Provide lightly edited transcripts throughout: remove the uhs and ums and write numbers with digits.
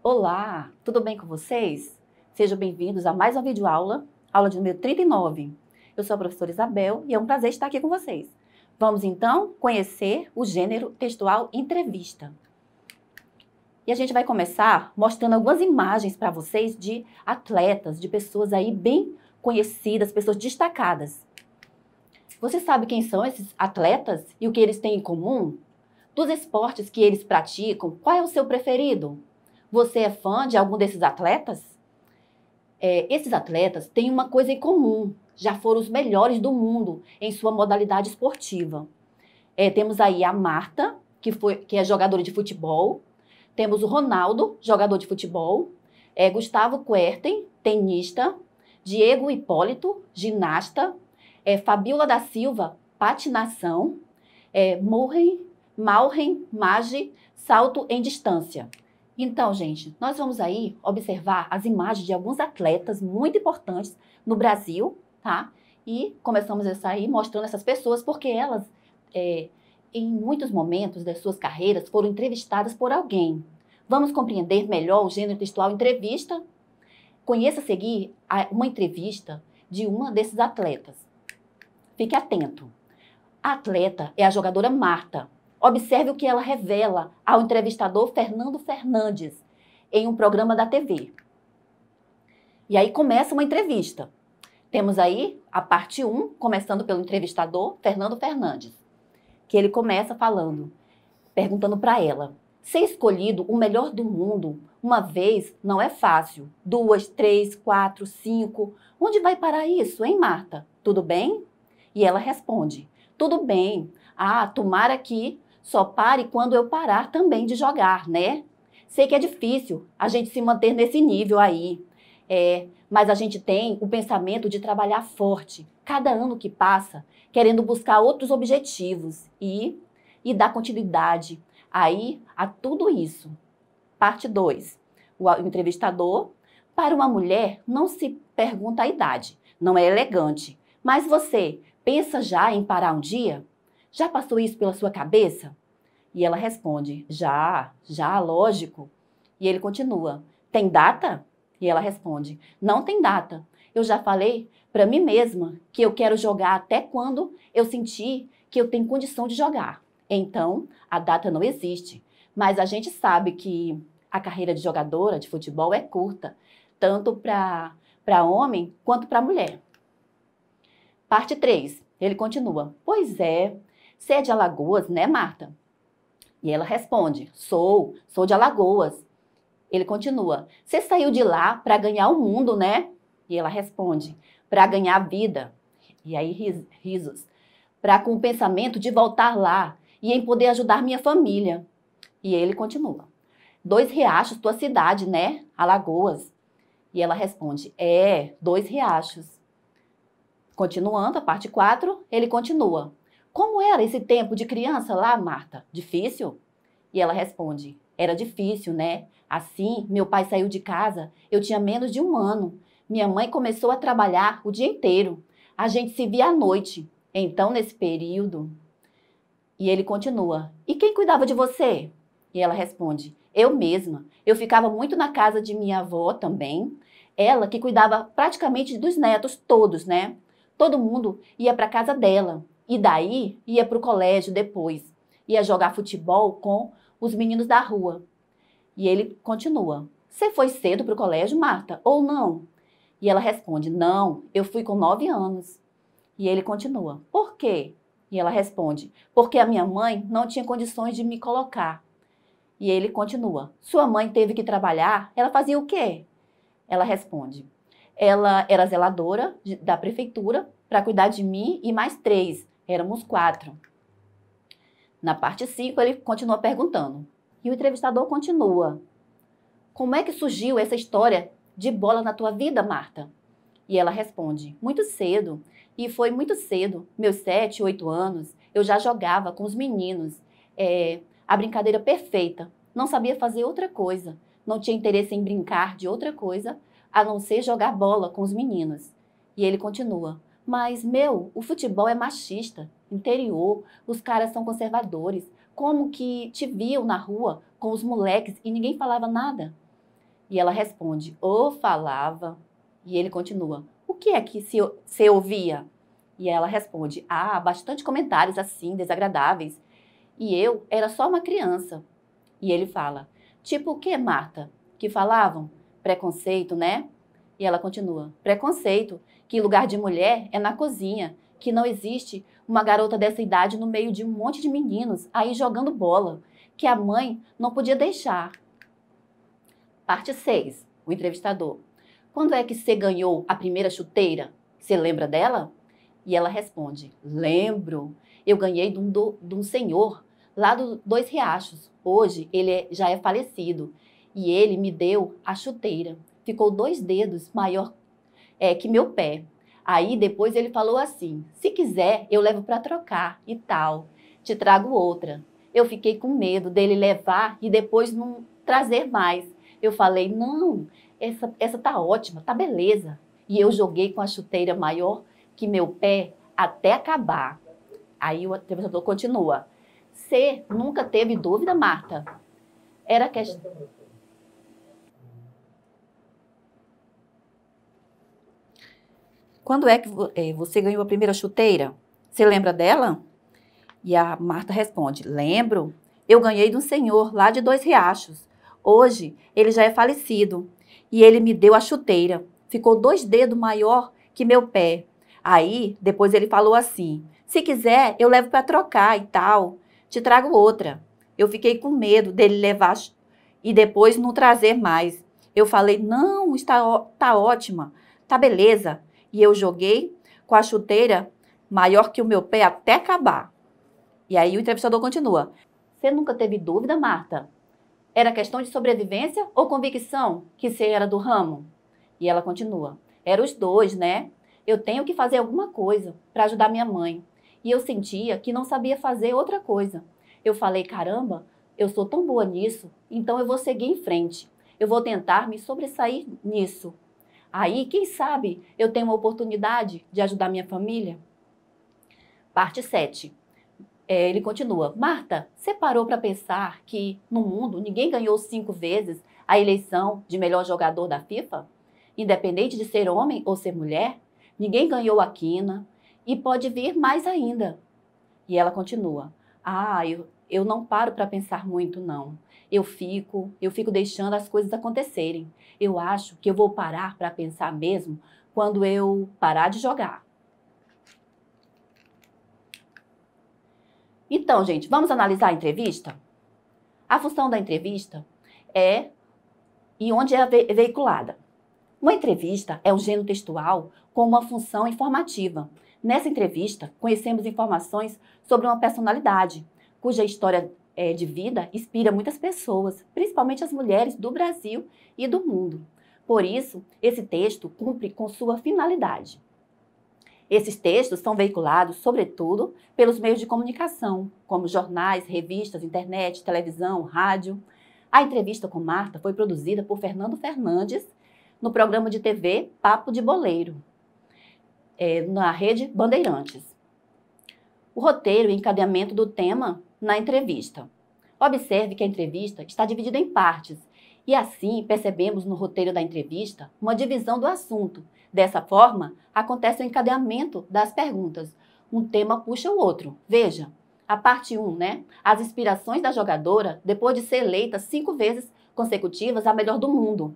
Olá, tudo bem com vocês? Sejam bem-vindos a mais uma videoaula, aula de número 39. Eu sou a professora Isabel e é um prazer estar aqui com vocês. Vamos então conhecer o gênero textual entrevista. E a gente vai começar mostrando algumas imagens para vocês de atletas, de pessoas aí bem conhecidas, pessoas destacadas. Você sabe quem são esses atletas e o que eles têm em comum? Dos esportes que eles praticam, qual é o seu preferido? Você é fã de algum desses atletas? Esses atletas têm uma coisa em comum, já foram os melhores do mundo em sua modalidade esportiva. Temos aí a Marta, que é jogadora de futebol, temos o Ronaldo, jogador de futebol, Gustavo Kuerten, tenista, Diego Hipólito, ginasta, Fabiola da Silva, patinação, Maureen Maggi, salto em distância. Então, gente, nós vamos aí observar as imagens de alguns atletas muito importantes no Brasil, tá? E começamos essa aí mostrando essas pessoas porque elas, em muitos momentos das suas carreiras, foram entrevistadas por alguém. Vamos compreender melhor o gênero textual entrevista? Conheça a seguir uma entrevista de uma desses atletas. Fique atento. A atleta é a jogadora Marta. Observe o que ela revela ao entrevistador Fernando Fernandes em um programa da TV. E aí começa uma entrevista. Temos aí a parte 1, começando pelo entrevistador Fernando Fernandes, que ele começa perguntando para ela: ser escolhido o melhor do mundo uma vez não é fácil. 2, 3, 4, 5. Onde vai parar isso, hein, Marta? Tudo bem? E ela responde: tudo bem. Tomara que só pare quando eu parar também de jogar, né? Sei que é difícil a gente se manter nesse nível aí. Mas a gente tem o pensamento de trabalhar forte, cada ano que passa, querendo buscar outros objetivos e dar continuidade aí a tudo isso. Parte 2. O entrevistador: para uma mulher não se pergunta a idade, não é elegante. Mas você pensa já em parar um dia? Já passou isso pela sua cabeça? E ela responde: já, lógico. E ele continua: tem data? E ela responde: não tem data. Eu já falei para mim mesma que eu quero jogar até quando eu sentir que eu tenho condição de jogar. Então, a data não existe. Mas a gente sabe que a carreira de jogadora de futebol é curta, tanto para homem quanto para mulher. Parte 3. Ele continua: pois é, você é de Alagoas, né, Marta? E ela responde: sou de Alagoas. Ele continua: você saiu de lá para ganhar o mundo, né? E ela responde: para ganhar a vida. E aí risos. Para com o pensamento de voltar lá e em poder ajudar minha família. E ele continua: 2 Riachos, tua cidade, né? Alagoas. E ela responde: 2 Riachos. Continuando a parte 4, ele continua: como era esse tempo de criança lá, Marta? Difícil? E ela responde: era difícil, né? Assim, meu pai saiu de casa, eu tinha menos de 1 ano. Minha mãe começou a trabalhar o dia inteiro. A gente se via à noite. Então, nesse período... E ele continua: e quem cuidava de você? E ela responde: eu mesma. Eu ficava muito na casa de minha avó também. Ela que cuidava praticamente dos netos todos, né? Todo mundo ia para casa dela. E daí ia para o colégio depois. Ia jogar futebol com os meninos da rua. E ele continua: você foi cedo para o colégio, Marta, ou não? E ela responde: não, eu fui com 9 anos. E ele continua: por quê? E ela responde: porque a minha mãe não tinha condições de me colocar. E ele continua: sua mãe teve que trabalhar? Ela fazia o quê? Ela responde: ela era zeladora da prefeitura para cuidar de mim e mais 3, éramos 4. Na parte 5, ele continua perguntando. E o entrevistador continua: como é que surgiu essa história de bola na tua vida, Marta? E ela responde: muito cedo. E foi muito cedo, meus 7, 8 anos, eu já jogava com os meninos. A brincadeira perfeita. Não sabia fazer outra coisa. Não tinha interesse em brincar de outra coisa, a não ser jogar bola com os meninos. E ele continua: mas, o futebol é machista, interior, os caras são conservadores. Como que te viam na rua com os moleques e ninguém falava nada? E ela responde, ou falava. E ele continua, o que é que você ouvia? E ela responde, bastante comentários assim, desagradáveis. E eu era só uma criança. E ele fala, tipo o que, Marta? Que falavam? Preconceito, né? E ela continua, preconceito, que lugar de mulher é na cozinha, que não existe uma garota dessa idade no meio de um monte de meninos aí jogando bola, que a mãe não podia deixar. Parte 6, o entrevistador. Quando é que você ganhou a primeira chuteira? Você lembra dela? E ela responde, lembro. Eu ganhei de um senhor lá do Dois Riachos. Hoje ele já é falecido. E ele me deu a chuteira. Ficou 2 dedos maior que meu pé. Aí depois ele falou assim, se quiser eu levo para trocar e tal. Te trago outra. Eu fiquei com medo dele levar e depois não trazer mais. Eu falei, não, essa tá ótima, tá beleza. E eu joguei com a chuteira maior que meu pé até acabar. Aí o entrevistador continua. Você nunca teve dúvida, Marta? Era questão... Quando é que você ganhou a primeira chuteira? Você lembra dela? E a Marta responde, lembro. Eu ganhei de um senhor lá de Dois Riachos. Hoje ele já é falecido. E ele me deu a chuteira. Ficou 2 dedos maior que meu pé. Aí, depois ele falou assim, se quiser, eu levo para trocar e tal. Te trago outra. Eu fiquei com medo dele levar e depois não trazer mais. Eu falei, não, tá ótima, tá beleza. E eu joguei com a chuteira maior que o meu pé até acabar. E aí o entrevistador continua. Você nunca teve dúvida, Marta? Era questão de sobrevivência ou convicção que você era do ramo? E ela continua. Era os dois, né? Eu tenho que fazer alguma coisa para ajudar minha mãe. E eu sentia que não sabia fazer outra coisa. Eu falei, caramba, eu sou tão boa nisso, então eu vou seguir em frente. Eu vou tentar me sobressair nisso. Aí, quem sabe, eu tenho uma oportunidade de ajudar minha família? Parte 7. Ele continua. Marta, você parou para pensar que no mundo ninguém ganhou 5 vezes a eleição de melhor jogador da FIFA? Independente de ser homem ou ser mulher? Ninguém ganhou a quina e pode vir mais ainda. E ela continua. Eu não paro para pensar muito, não. Eu fico deixando as coisas acontecerem. Eu acho que eu vou parar para pensar mesmo quando eu parar de jogar. Então, gente, vamos analisar a entrevista? A função da entrevista é e onde é veiculada. Uma entrevista é um gênero textual com uma função informativa. Nessa entrevista, conhecemos informações sobre uma personalidade, cuja história de vida inspira muitas pessoas, principalmente as mulheres do Brasil e do mundo. Por isso, esse texto cumpre com sua finalidade. Esses textos são veiculados, sobretudo, pelos meios de comunicação, como jornais, revistas, internet, televisão, rádio. A entrevista com Marta foi produzida por Fernando Fernandes no programa de TV Papo de Boleiro, na Rede Bandeirantes. O roteiro e encadeamento do tema na entrevista. Observe que a entrevista está dividida em partes e assim percebemos no roteiro da entrevista uma divisão do assunto. Dessa forma, acontece o encadeamento das perguntas. Um tema puxa o outro. Veja, a parte 1, né? As inspirações da jogadora depois de ser eleita 5 vezes consecutivas a melhor do mundo.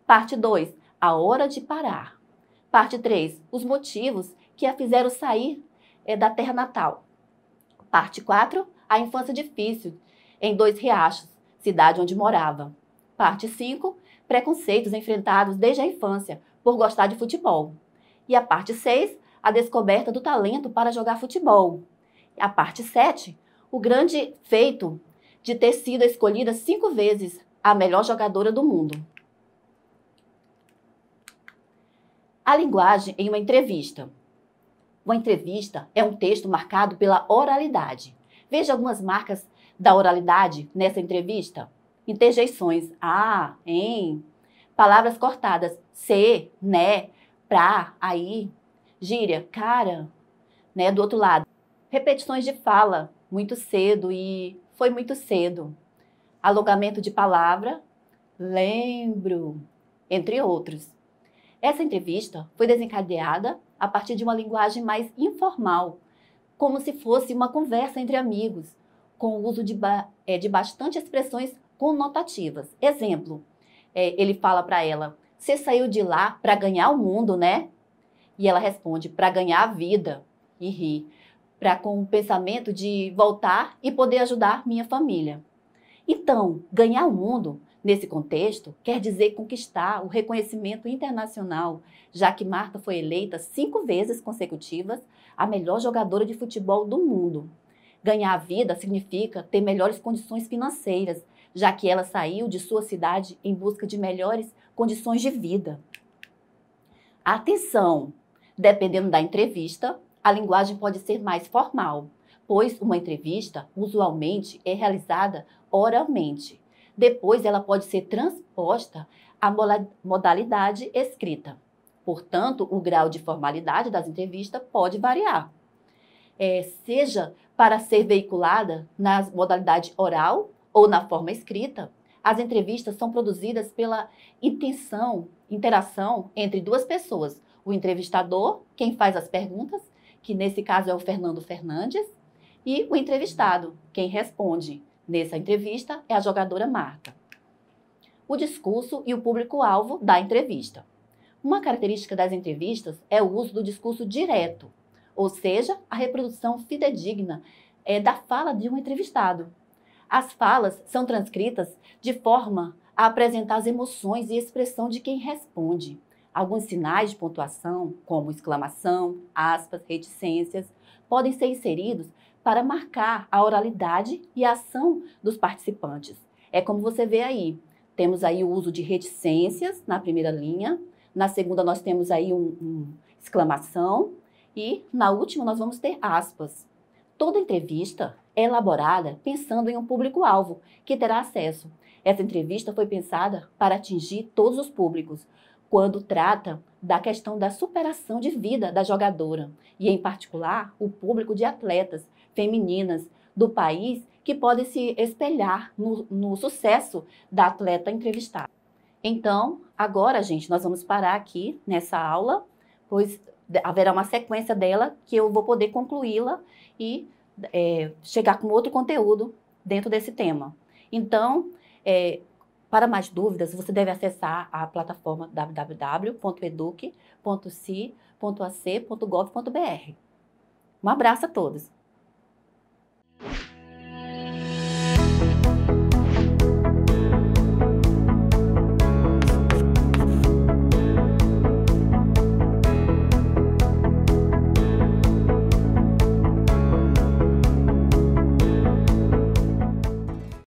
Parte 2, a hora de parar. Parte 3, os motivos que a fizeram sair da terra natal. Parte 4, a infância difícil em Dois Riachos, cidade onde morava. Parte 5, preconceitos enfrentados desde a infância por gostar de futebol. E a parte 6, a descoberta do talento para jogar futebol. A parte 7, o grande feito de ter sido escolhida 5 vezes a melhor jogadora do mundo. A linguagem em uma entrevista. Uma entrevista é um texto marcado pela oralidade. Veja algumas marcas da oralidade nessa entrevista. Interjeições, em, palavras cortadas, se, né, pra, aí, gíria, cara, né, do outro lado. Repetições de fala, muito cedo e foi muito cedo. Alongamento de palavra, lembro. entre outros. Essa entrevista foi desencadeada a partir de uma linguagem mais informal, como se fosse uma conversa entre amigos, com o uso de bastante expressões conotativas. Exemplo, ele fala para ela: "Você saiu de lá para ganhar o mundo, né?" E ela responde: "Para ganhar a vida", e ri, com o pensamento de voltar e poder ajudar minha família. Então, ganhar o mundo, nesse contexto, quer dizer conquistar o reconhecimento internacional, já que Marta foi eleita 5 vezes consecutivas a melhor jogadora de futebol do mundo. Ganhar a vida significa ter melhores condições financeiras, já que ela saiu de sua cidade em busca de melhores condições de vida. Atenção! Dependendo da entrevista, a linguagem pode ser mais formal, pois uma entrevista usualmente é realizada oralmente. Depois ela pode ser transposta à modalidade escrita. Portanto, o grau de formalidade das entrevistas pode variar. Seja para ser veiculada na modalidade oral ou na forma escrita, as entrevistas são produzidas pela interação entre duas pessoas. O entrevistador, quem faz as perguntas, que nesse caso é o Fernando Fernandes, e o entrevistado, quem responde nessa entrevista é a jogadora Marta. O discurso e o público-alvo da entrevista. Uma característica das entrevistas é o uso do discurso direto, ou seja, a reprodução fidedigna da fala de um entrevistado. As falas são transcritas de forma a apresentar as emoções e expressão de quem responde. Alguns sinais de pontuação, como exclamação, aspas, reticências, podem ser inseridos para marcar a oralidade e a ação dos participantes. É como você vê aí. Temos aí o uso de reticências na primeira linha, na segunda nós temos aí exclamação e na última nós vamos ter aspas. Toda entrevista é elaborada pensando em um público-alvo que terá acesso. Essa entrevista foi pensada para atingir todos os públicos, quando trata da questão da superação de vida da jogadora, e em particular o público de atletas femininas do país que podem se espelhar no sucesso da atleta entrevistada. Então, agora, gente, nós vamos parar aqui nessa aula, pois haverá uma sequência dela que eu vou poder concluí-la e chegar com outro conteúdo dentro desse tema. Então, para mais dúvidas, você deve acessar a plataforma www.eduque.ci.ac.gov.br. Um abraço a todos!